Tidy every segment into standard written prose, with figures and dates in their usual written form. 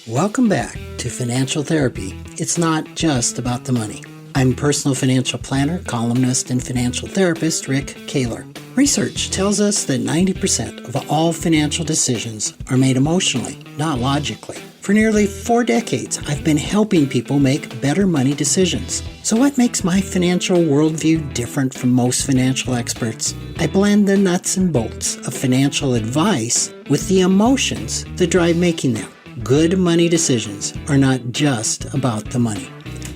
Welcome back to Financial Therapy. It's not just about the money. I'm personal financial planner, columnist, and financial therapist Rick Kahler. Research tells us that 90% of all financial decisions are made emotionally, not logically. For nearly 4 decades, I've been helping people make better money decisions. So what makes my financial worldview different from most financial experts? I blend the nuts and bolts of financial advice with the emotions that drive making them. Good money decisions are not just about the money.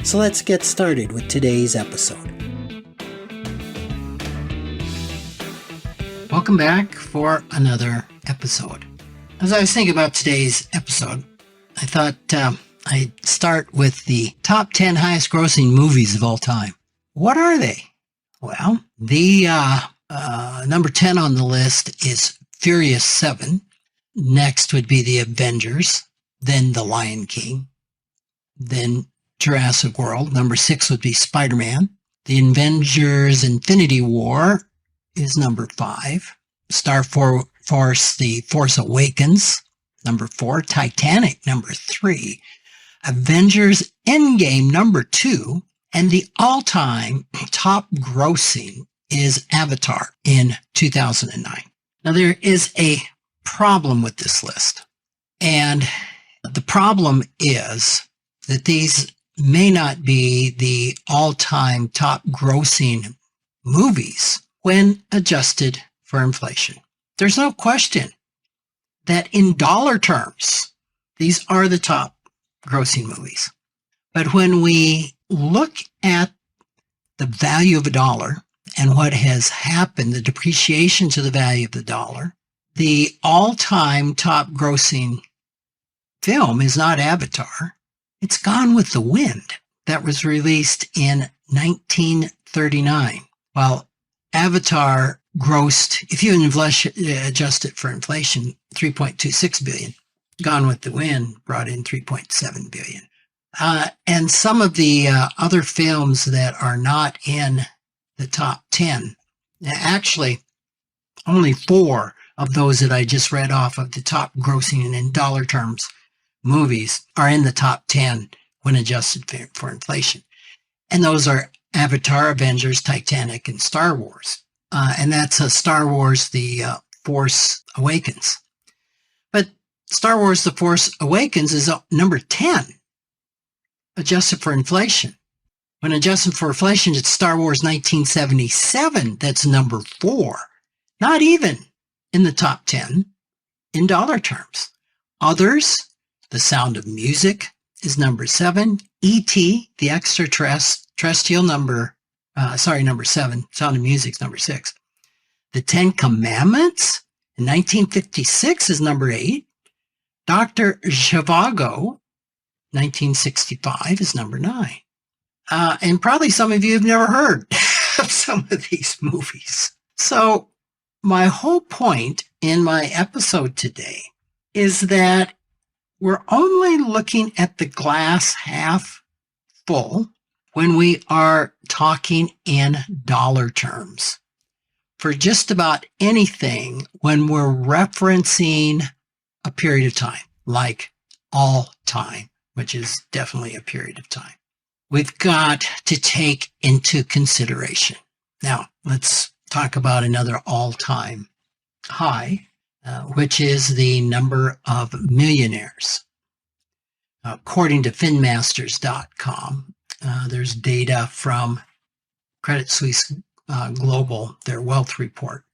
So let's get started with today's episode. Welcome back for another episode. As I was thinking about today's episode, I thought I'd start with the top 10 highest grossing movies of all time. What are they? Well, the number 10 on the list is Furious 7. Next would be The Avengers, then The Lion King, then Jurassic World. Number 6 would be Spider-Man. The Avengers Infinity War is number 5. Star Force, The Force Awakens, number 4. Titanic, number 3. Avengers Endgame, number 2. And the all-time top grossing is Avatar in 2009. Now, there is a problem with this list. And the problem is that these may not be the all-time top grossing movies when adjusted for inflation. There's no question that in dollar terms, these are the top grossing movies. But when we look at the value of a dollar and what has happened, the depreciation to the value of the dollar, the all-time top grossing film is not Avatar. It's Gone with the Wind that was released in 1939. While Avatar grossed, if you adjust it for inflation, $3.26 billion. Gone with the Wind brought in $3.7 billion. And some of the other films that are not in the top 10, actually only 4 of those that I just read off of the top grossing and in dollar terms movies are in the top 10 when adjusted for inflation. And those are Avatar, Avengers, Titanic, and Star Wars. And that's Star Wars, The Force Awakens. But Star Wars, The Force Awakens is number 10, adjusted for inflation. When adjusted for inflation, it's Star Wars 1977 that's number 4. Not even in the top 10 in dollar terms. Others, The Sound of Music is number 7. E.T., the extraterrestrial, number 7. Sound of Music's number 6. The Ten Commandments in 1956 is number 8. Dr. Zhivago, 1965, is number 9. And probably some of you have never heard of some of these movies. So my whole point in my episode today is that we're only looking at the glass half full when we are talking in dollar terms. For just about anything when we're referencing a period of time, like all time, which is definitely a period of time, we've got to take into consideration. Now, let's talk about another all-time high, which is the number of millionaires. According to finmasters.com, there's data from Credit Suisse Global, their wealth report,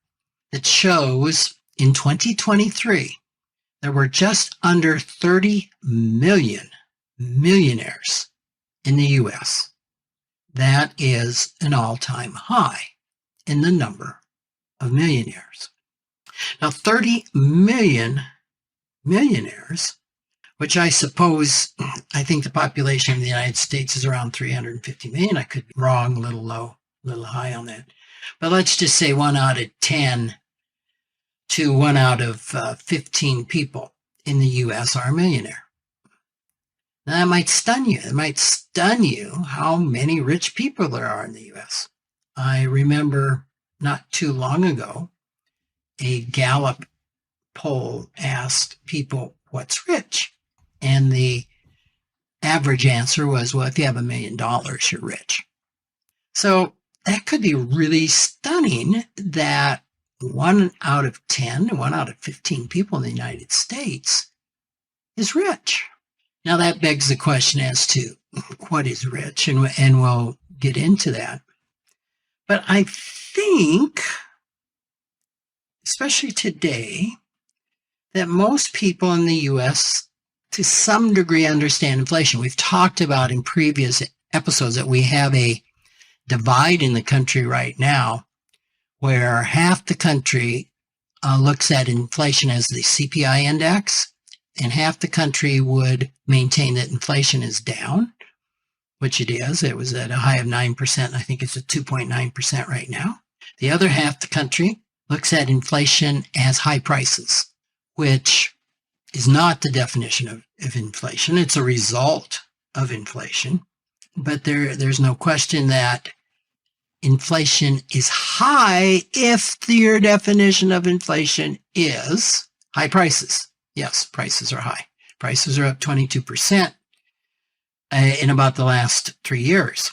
that shows in 2023, there were just under 30 million millionaires in the U.S. That is an all-time high in the number of millionaires. Now, 30 million millionaires, which I think the population of the United States is around 350 million. I could be wrong, a little low, a little high on that. But let's just say 1 out of 10 to 1 out of 15 people in the U.S. are a millionaire. Now, that might stun you. It might stun you how many rich people there are in the U.S. I remember not too long ago, a Gallup poll asked people, what's rich? And the average answer was, well, if you have $1 million, you're rich. So that could be really stunning that 1 out of 10, 1 out of 15 people in the United States is rich. Now that begs the question as to what is rich, and we'll get into that. But I think, especially today, that most people in the U.S. to some degree understand inflation. We've talked about in previous episodes that we have a divide in the country right now where half the country looks at inflation as the CPI index, and half the country would maintain that inflation is down, which it is. It was at a high of 9%. I think it's at 2.9% right now. The other half the country looks at inflation as high prices, which is not the definition of inflation. It's a result of inflation. But there's no question that inflation is high if your definition of inflation is high prices. Yes, prices are high. Prices are up 22% in about the last 3 years.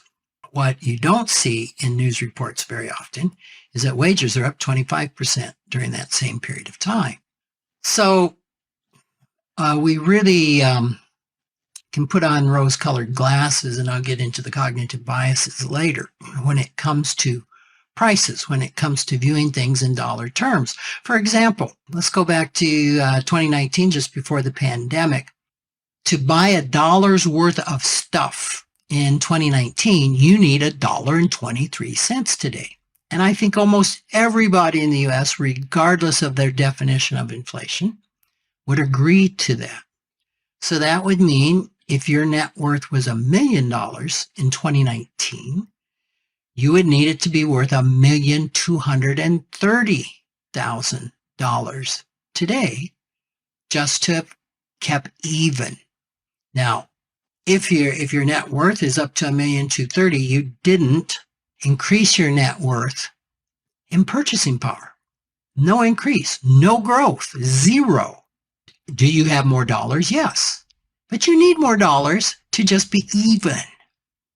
What you don't see in news reports very often is that wages are up 25% during that same period of time. So we really can put on rose-colored glasses, and I'll get into the cognitive biases later, when it comes to prices, when it comes to viewing things in dollar terms. For example, let's go back to 2019, just before the pandemic. To buy $1's worth of stuff in 2019, you need $1.23 today. And I think almost everybody in the U.S., regardless of their definition of inflation, would agree to that. So that would mean if your net worth was $1 million in 2019, you would need it to be worth $1,230,000 today just to have kept even. Now, if your net worth is up to $1,230,000, you didn't increase your net worth in purchasing power. No increase, no growth, zero. Do you have more dollars? Yes. But you need more dollars to just be even.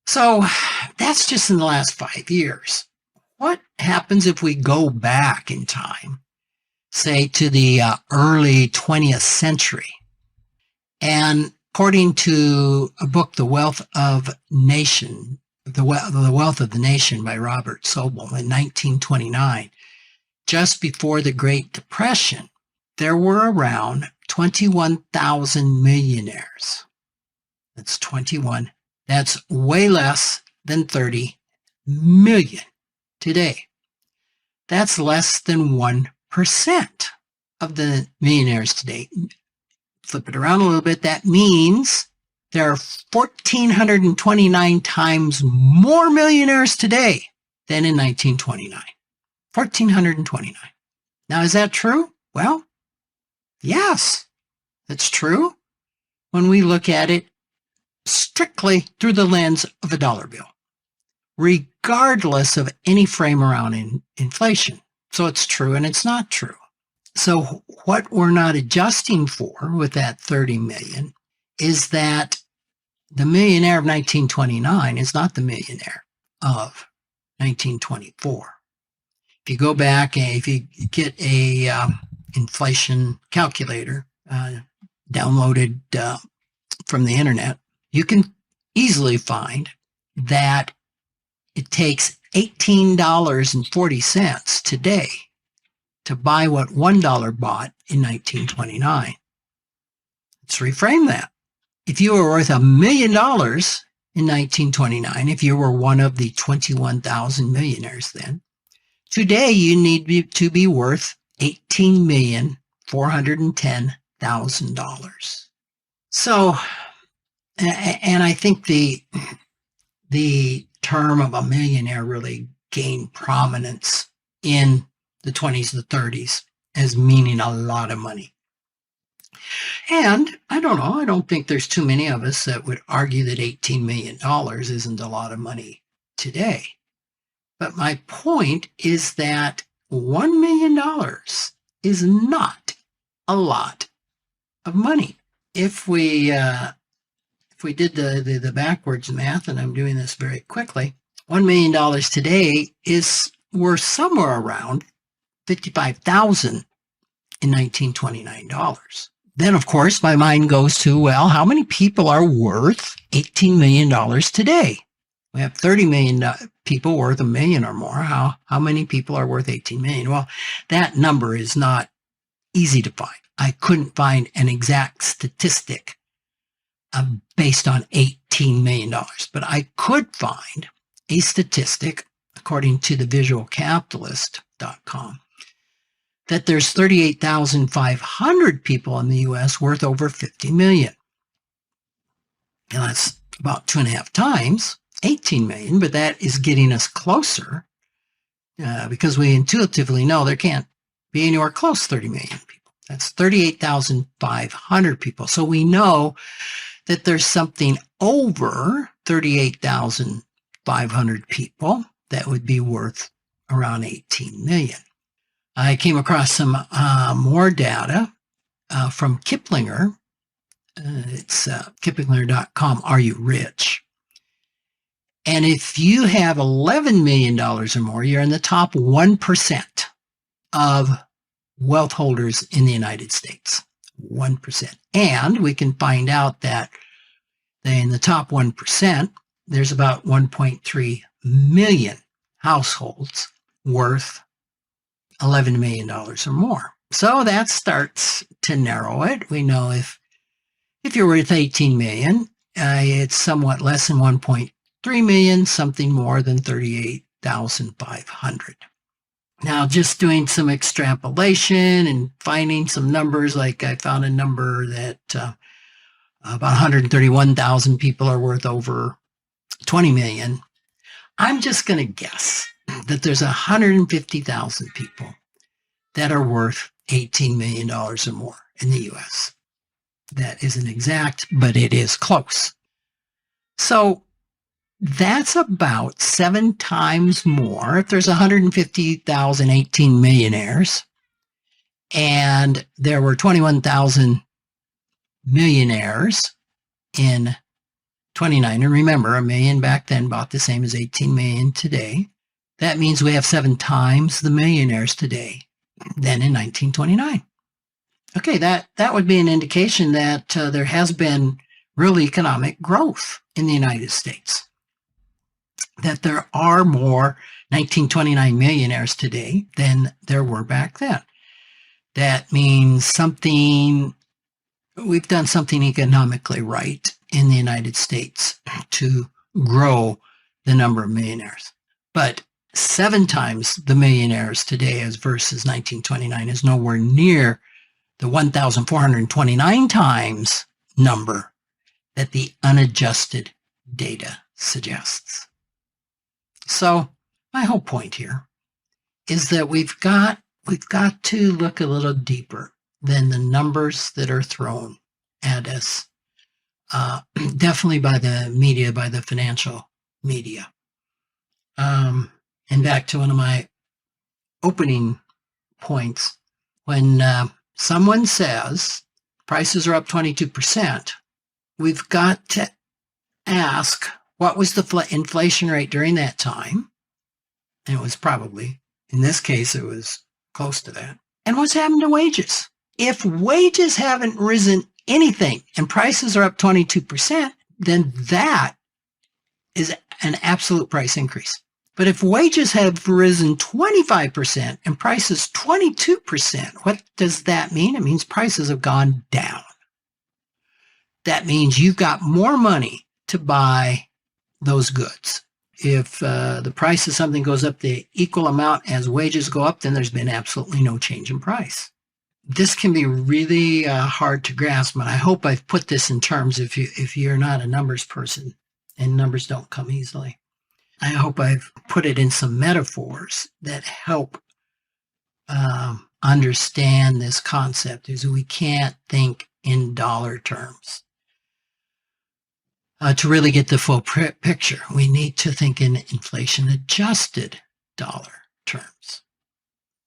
So that's just in the last 5 years. What happens if we go back in time, say to the early 20th century? And according to a book, The Wealth of the Nation by Robert Sobel in 1929, just before the Great Depression, there were around 21,000 millionaires. That's 21. That's way less than 30 million today. That's less than 1% of the millionaires today. Flip it around a little bit. That means there are 1,429 times more millionaires today than in 1929. 1,429. Now, is that true? Well, yes, that's true when we look at it strictly through the lens of a dollar bill, regardless of any frame around inflation. So it's true and it's not true. So what we're not adjusting for with that 30 million is that the millionaire of 1929 is not the millionaire of 1924. If you go back, if you get a inflation calculator downloaded from the internet, you can easily find that it takes $18.40 today to buy what $1 bought in 1929. Let's reframe that. If you were worth $1 million in 1929, if you were one of the 21,000 millionaires then, today you need to be worth $18,410,000. So, and I think the term of a millionaire really gained prominence in the 20s, the 30s, as meaning a lot of money. And I don't know, I don't think there's too many of us that would argue that $18 million isn't a lot of money today. But my point is that $1 million is not a lot of money. if we did the backwards math, and I'm doing this very quickly, $1 million today is worth somewhere around $55,000 in 1929 dollars. Then, of course, my mind goes to, well, how many people are worth $18 million today? We have 30 million people worth $1 million or more. How many people are worth 18 million? Well, that number is not easy to find. I couldn't find an exact statistic based on $18 million, but I could find a statistic, according to the visualcapitalist.com, that there's 38,500 people in the U.S. worth over 50 million. Now that's about 2.5 times 18 million, but that is getting us closer because we intuitively know there can't be anywhere close to 30 million people. That's 38,500 people. So we know that there's something over 38,500 people that would be worth around 18 million. I came across some more data from Kiplinger. It's kiplinger.com, Are You Rich? And if you have $11 million or more, you're in the top 1% of wealth holders in the United States. 1%. And we can find out that in the top 1%, there's about 1.3 million households worth $11 million or more. So that starts to narrow it. We know if you're worth 18 million, it's somewhat less than 1.3 million, something more than 38,500. Now, just doing some extrapolation and finding some numbers, like I found a number that about 131,000 people are worth over 20 million. I'm just going to guess that there's 150,000 people that are worth $18 million or more in the U.S. That isn't exact, but it is close. So that's about 7 times more. If there's 150,000 18 millionaires and there were 21,000 millionaires in 29, and remember, a million back then bought the same as 18 million today. That means we have 7 times the millionaires today than in 1929. Okay, that would be an indication that there has been real economic growth in the United States. That there are more 1929 millionaires today than there were back then. That means we've done something economically right in the United States to grow the number of millionaires. But 7 times the millionaires today as versus 1929 is nowhere near the 1,429 times number that the unadjusted data suggests. So my whole point here is that we've got to look a little deeper than the numbers that are thrown at us, definitely by the media, by the financial media. And back to one of my opening points, when someone says prices are up 22%, we've got to ask, what was the inflation rate during that time? And it was probably, in this case, it was close to that. And what's happened to wages? If wages haven't risen anything and prices are up 22%, then that is an absolute price increase. But if wages have risen 25% and prices 22%, what does that mean? It means prices have gone down. That means you've got more money to buy those goods. If the price of something goes up the equal amount as wages go up, then there's been absolutely no change in price. This can be really hard to grasp, but I hope I've put this in terms if you're not a numbers person, and numbers don't come easily. I hope I've put it in some metaphors that help understand this concept, is we can't think in dollar terms. To really get the full picture, we need to think in inflation-adjusted dollar terms.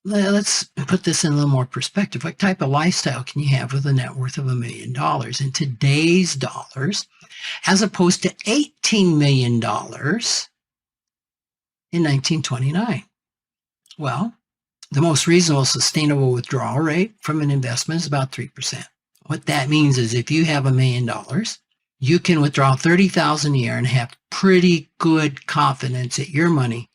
let's put this in a little more perspective. What type of lifestyle can you have with a net worth of $1 million in today's dollars, as opposed to $18 million in 1929? Well, the most reasonable sustainable withdrawal rate from an investment is about 3%. What that means is if you have $1 million, you can withdraw $30,000 a year and have pretty good confidence that your money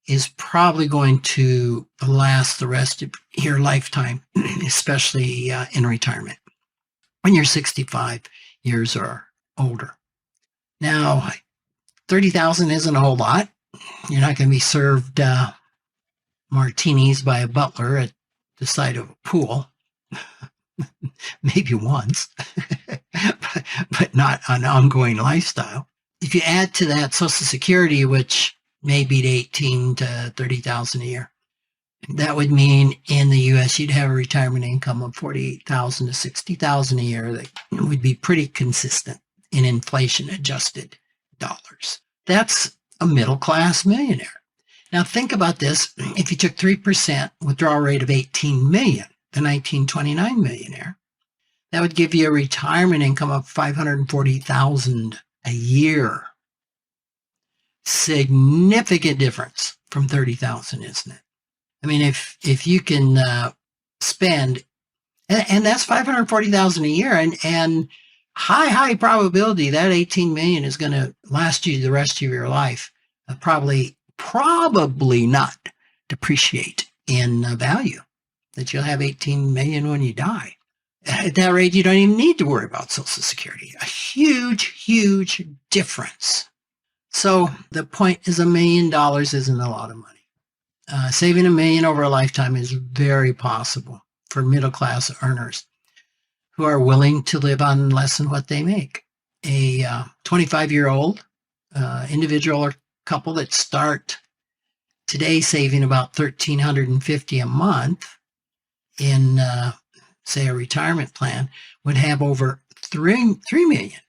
is probably going to last the rest of your lifetime, especially in retirement when you're 65 years or older. Now, 30,000 isn't a whole lot. You're not going to be served martinis by a butler at the side of a pool. Maybe once, but not an ongoing lifestyle. If you add to that Social Security, which may be 18 to 30,000 a year, that would mean in the U.S. you'd have a retirement income of 48,000 to 60,000 a year that would be pretty consistent in inflation-adjusted dollars. That's a middle-class millionaire. Now think about this: if you took 3% withdrawal rate of 18 million. The 1929 millionaire, that would give you a retirement income of $540,000 a year. Significant difference from 30,000, isn't it? I mean, if you can spend, and that's 540,000 a year, and high probability that 18 million is going to last you the rest of your life. Probably not depreciate in value. That you'll have 18 million when you die. At that rate, you don't even need to worry about Social Security. A huge difference. So the point is $1 million isn't a lot of money. Saving $1 million over a lifetime is very possible for middle-class earners who are willing to live on less than what they make. A 25-year-old individual or couple that start today saving about $1,350 a month in, say, a retirement plan would have over 3 million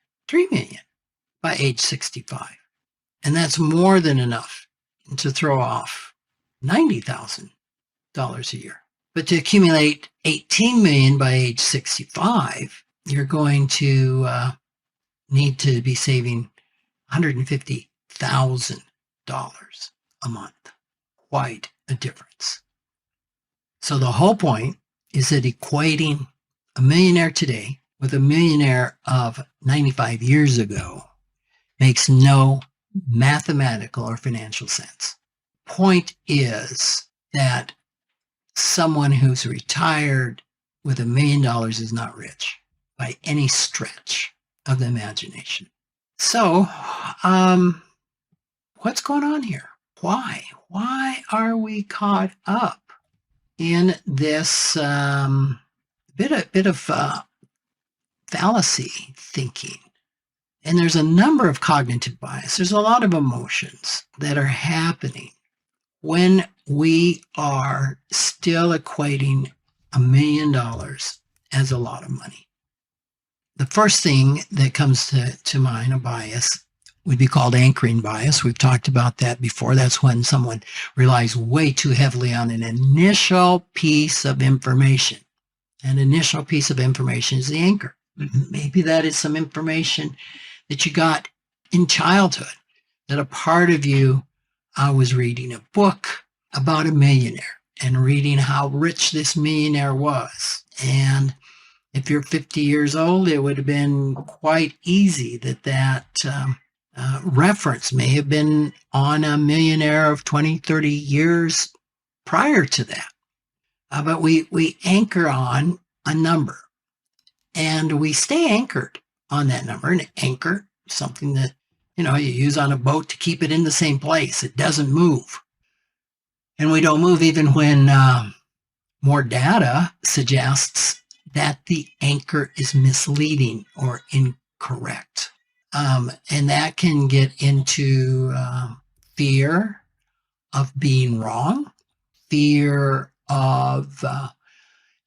by age 65. And that's more than enough to throw off $90,000 a year. But to accumulate 18 million by age 65, you're going to need to be saving $150,000 a month. Quite a difference. So the whole point is that equating a millionaire today with a millionaire of 95 years ago makes no mathematical or financial sense. Point is that someone who's retired with $1 million is not rich by any stretch of the imagination. So, what's going on here? Why? Why are we caught up in this bit of fallacy thinking? And there's a number of cognitive bias. There's a lot of emotions that are happening when we are still equating $1 million as a lot of money. The first thing that comes to mind, a bias, would be called anchoring bias. We've talked about that before. That's when someone relies way too heavily on an initial piece of information. An initial piece of information is the anchor. Maybe that is some information that you got in childhood, that a part of you was reading a book about a millionaire and reading how rich this millionaire was. And if you're 50 years old, it would have been quite easy that reference may have been on a millionaire of 20, 30 years prior to that. But we anchor on a number, and we stay anchored on that number. An anchor, something that, you use on a boat to keep it in the same place. It doesn't move. And we don't move even when more data suggests that the anchor is misleading or incorrect. And that can get into fear of being wrong, fear of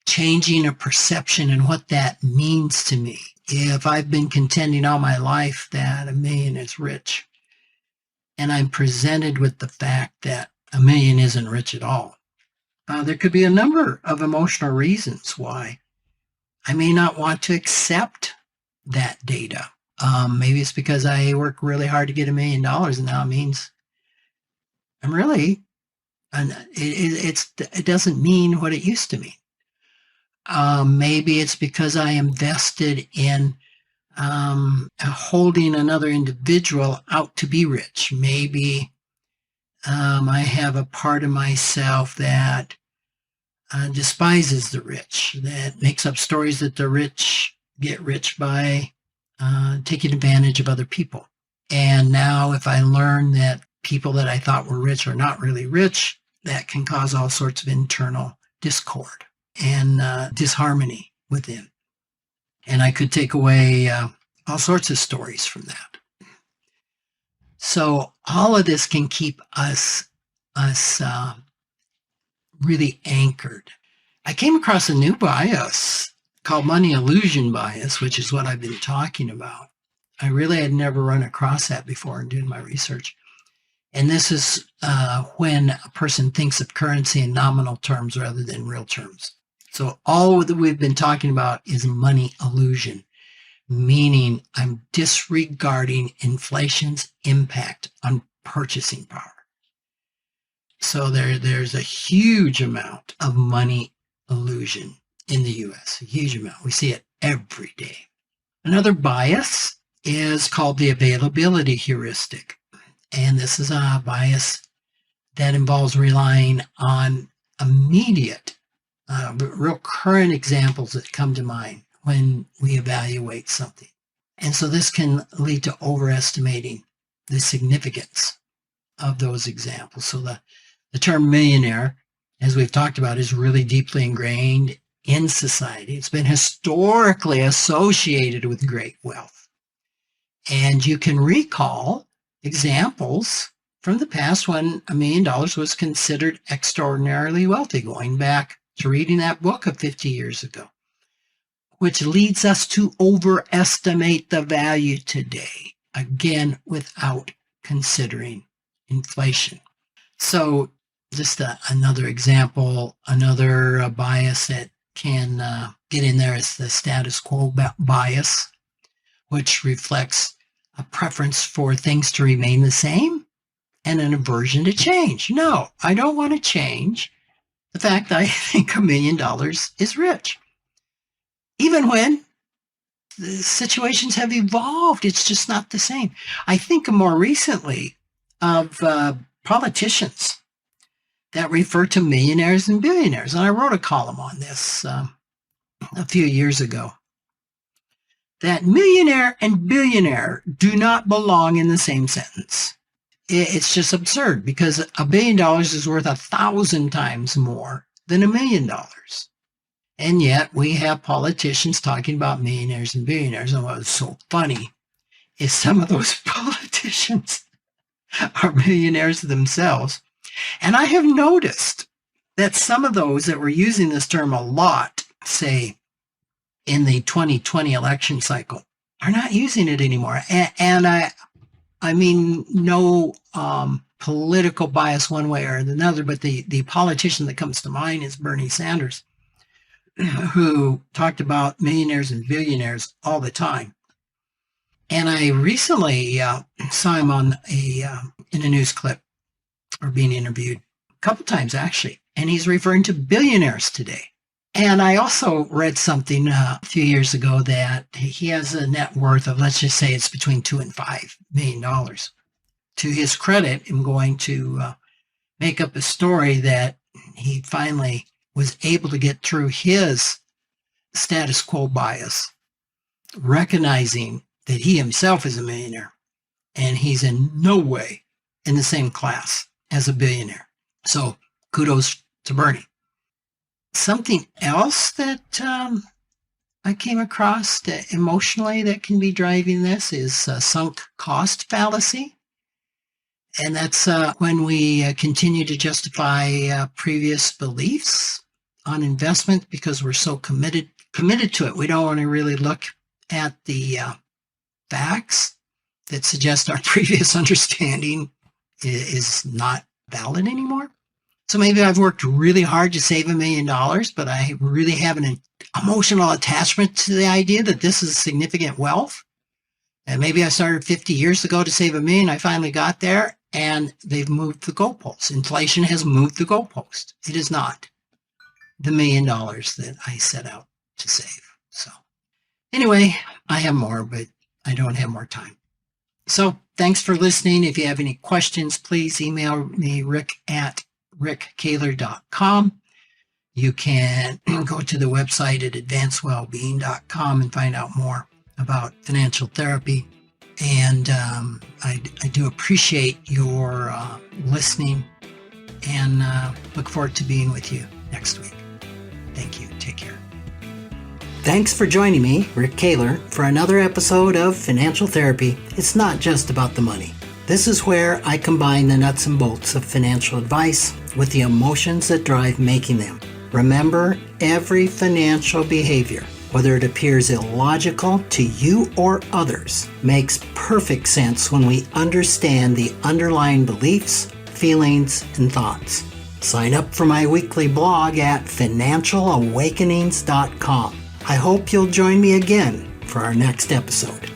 changing a perception and what that means to me. If I've been contending all my life that $1 million is rich, and I'm presented with the fact that $1 million isn't rich at all, There could be a number of emotional reasons why I may not want to accept that data. Maybe it's because I work really hard to get $1 million, and now it means I'm really, and it doesn't mean what it used to mean. Maybe it's because I am vested in holding another individual out to be rich. Maybe I have a part of myself that despises the rich, that makes up stories that the rich get rich by taking advantage of other people. And now if I learn that people that I thought were rich are not really rich, that can cause all sorts of internal discord and disharmony within. And I could take away all sorts of stories from that. So all of this can keep us really anchored. I came across a new bias called money illusion bias, which is what I've been talking about. I really had never run across that before in doing my research. And this is when a person thinks of currency in nominal terms rather than real terms. So all that we've been talking about is money illusion, meaning I'm disregarding inflation's impact on purchasing power. So there's a huge amount of money illusion in the U.S., a huge amount. We see it every day. Another bias is called the availability heuristic. And this is a bias that involves relying on immediate, real current examples that come to mind when we evaluate something. And so this can lead to overestimating the significance of those examples. So the term millionaire, as we've talked about, is really deeply ingrained in society. It's been historically associated with great wealth. And you can recall examples from the past when $1 million was considered extraordinarily wealthy, going back to reading that book of 50 years ago, which leads us to overestimate the value today, again, without considering inflation. So just another example, another bias that can get in there is the status quo bias, which reflects a preference for things to remain the same and an aversion to change. No, I don't want to change the fact that I think $1 million is rich. Even when the situations have evolved, it's just not the same. I think more recently of politicians that refer to millionaires and billionaires. And I wrote a column on this a few years ago. That millionaire and billionaire do not belong in the same sentence. It's just absurd because $1 billion is worth 1,000 times more than $1 million. And yet we have politicians talking about millionaires and billionaires. And what's so funny is some of those politicians are millionaires themselves. And I have noticed that some of those that were using this term a lot, say in the 2020 election cycle, are not using it anymore. And I mean, no political bias one way or another, but the politician that comes to mind is Bernie Sanders, who talked about millionaires and billionaires all the time. And I recently saw him on in a news clip, or being interviewed a couple times actually, and he's referring to billionaires today. And I also read something a few years ago that he has a net worth of, let's just say it's between $2 and $5 million. To his credit, I'm going to make up a story that he finally was able to get through his status quo bias, recognizing that he himself is a millionaire and he's in no way in the same class as a billionaire. So kudos to Bernie. Something else that I came across that emotionally that can be driving this is sunk cost fallacy. And that's when we continue to justify previous beliefs on investment because we're so committed to it. We don't want to really look at the facts that suggest our previous understanding is not valid anymore. So maybe I've worked really hard to save $1 million, but I really have an emotional attachment to the idea that this is significant wealth. And maybe I started 50 years ago to save $1 million. I finally got there, and they've moved the goalposts. Inflation has moved the goalpost. It is not the $1 million that I set out to save. So anyway, I have more, but I don't have more time. So thanks for listening. If you have any questions, please email me, rick@rickkahler.com. You can go to the website at advancedwellbeing.com and find out more about financial therapy. And I do appreciate your listening, and look forward to being with you next week. Thank you. Take care. Thanks for joining me, Rick Kahler, for another episode of Financial Therapy. It's not just about the money. This is where I combine the nuts and bolts of financial advice with the emotions that drive making them. Remember, every financial behavior, whether it appears illogical to you or others, makes perfect sense when we understand the underlying beliefs, feelings, and thoughts. Sign up for my weekly blog at financialawakenings.com. I hope you'll join me again for our next episode.